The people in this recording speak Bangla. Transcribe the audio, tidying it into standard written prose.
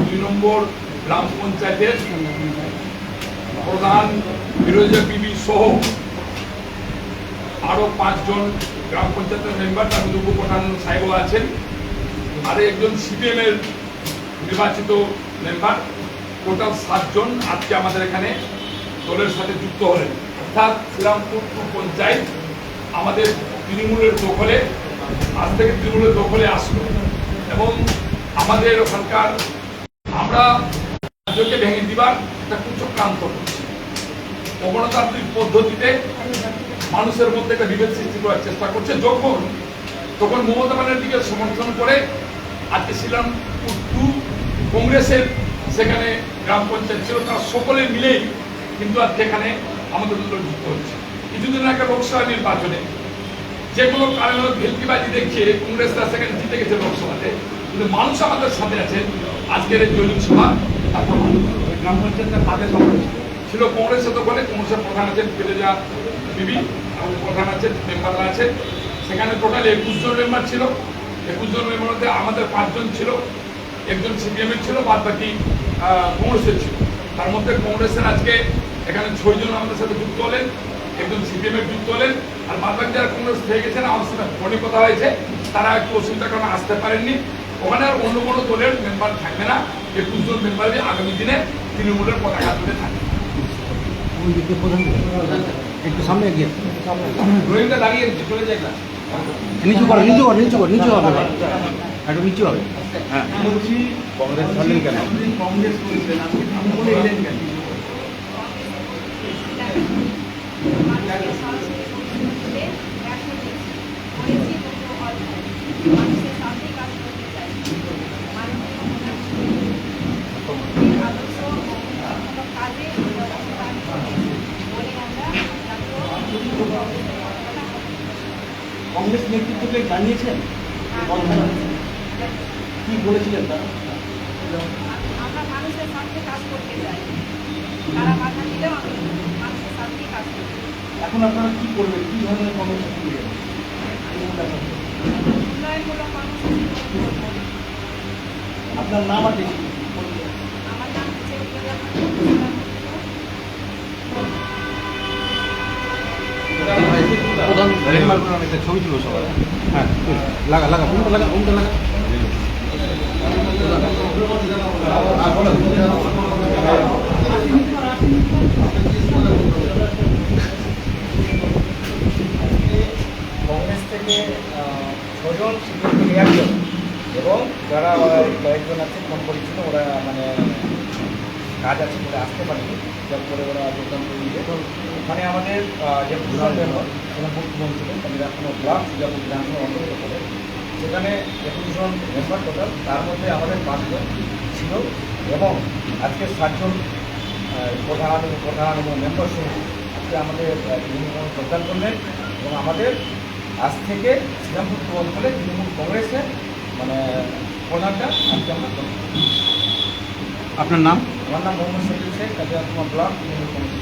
দুই নম্বর গ্রাম পঞ্চায়েতের প্রধান ফিরোজা বিবি সহ আরো 5 জন গ্রাম পঞ্চায়েতের মেম্বার, তার মধ্যে উপপ্রধান সাহেবও আছেন, আর একজন সিপিএম এর নির্বাচিত মেম্বার, টোটাল 7 জন আজকে আমাদের এখানে দলের সাথে যুক্ত হলেন। অর্থাৎ শ্রীরামপুর পঞ্চায়েত আমাদের তৃণমূলের দখলে, আজ থেকে তৃণমূলের দখলে আসলো এবং আমাদের ওখানকার আমরা রাজ্যকে ভেঙে দিবার একটা কুচক্রান্ত করছি। অগণতান্ত্রিক পদ্ধতিতে মানুষের মধ্যে একটা বিভেদ সৃষ্টি করার চেষ্টা করছে। তখন মমতা ব্যানার্জিকে সমর্থন করে আজকে শ্রীরামপুর কংগ্রেসের সেখানে গ্রাম পঞ্চায়েত ছিল, তারা সকলে মিলেই কিন্তু আজকে এখানে আমাদের দল যুক্ত হচ্ছে। কিছুদিন আগে লোকসভা নির্বাচনে যেগুলো কারণে ভেলকিবাজি দেখিয়ে কংগ্রেসরা সেখানে জিতে গেছে লোকসভাতে, কিন্তু মানুষ আমাদের সাথে আছেন। আজকের এই জৈনিক সভা গ্রাম পঞ্চায়েতের কাজে ছিল কংগ্রেসের দখলে। কংগ্রেসের প্রধান আছেন ফিরোজা বিবি এবং প্রধান আছেন, মেম্বাররা আছেন। সেখানে টোটাল 21 জন মেম্বার ছিল। 21 জন মেম্বার মধ্যে আমাদের 5 জন ছিল, একজন সিপিএম এর ছিল, বাদ বাকি কংগ্রেসের ছিল। তার মধ্যে কংগ্রেসের আজকে এখানে 6 জন আমাদের সাথে যুক্ত হলেন, একজন সিপিএম এর যুক্ত হলেন, আর বাদ বাকি যারা কংগ্রেস থেকে গেছেন আমার সাথে ফোনে কথা হয়েছে, তারা একটু অসুবিধার কারণে আসতে পারেননি। ওখানে আর অন্য কোনো দলের মেম্বার থাকবে না। 21 জন মেম্বারই আগামী দিনে তৃণমূলের পতাকা তুলে থাকবে। একটু সামনে গিয়ে রোহিঙ্গা দাঁড়িয়ে চলে যায় না, নিচু হবে একটু নিচু হবে। হ্যাঁ, কংগ্রেস ছাড়লেন কেন? কংগ্রেস করেছেন আপনি বলে এলেন কেন? কংগ্রেস নেতৃত্বকে জানিয়েছেন কি বলেছিলেন তারা? আমরা মানুষের সাথে কাজ করতে চাই, তারা বাধা দিলেও আমি মানুষের সাথে কাজ করতে চাই। এখন আপনারা কি করবেন? কি ধরনের কর্মসূচি নেবেন? উন্নয়নমূলক কর্মসূচি করব। আপনার নাম আর দেখি। আমার নাম হচ্ছে প্রধান একটা ছবি ছিল সবাই। হ্যাঁ, লাগা উমটা লাগা। কংগ্রেস থেকে 6 জন, সিপিএম থেকে 1 জন এবং যারা কয়েকজন আছে ফোন করেছিল, ওরা মানে কাজ আছে বলে আসতে পারেনি, যার পরে ওরা যোগদান করে দিবে। ওখানে আমাদের যে প্রধান মেম্বার সেখানে বর্তমান ছিলেন, তাদের এখনও ব্লক সুজাপুর বিধানসভা অন্তর্গত করে, সেখানে 21 জন মেম্বার টোটাল, তার মধ্যে আমাদের 5 জন ছিল এবং আজকে 7 জন প্রধান এবং মেম্বার সহ আজকে আমাদের তৃণমূল যোগদান করলেন এবং আমাদের আজ থেকে শ্রীরামপুর অঞ্চলে তৃণমূল কংগ্রেসের মানে প্রধানটা আজকে আমরা করব। আপনার নাম? আমার নাম মোহাম্মদ শফিক শেখ, কাজী ব্লক তৃণমূল কংগ্রেস।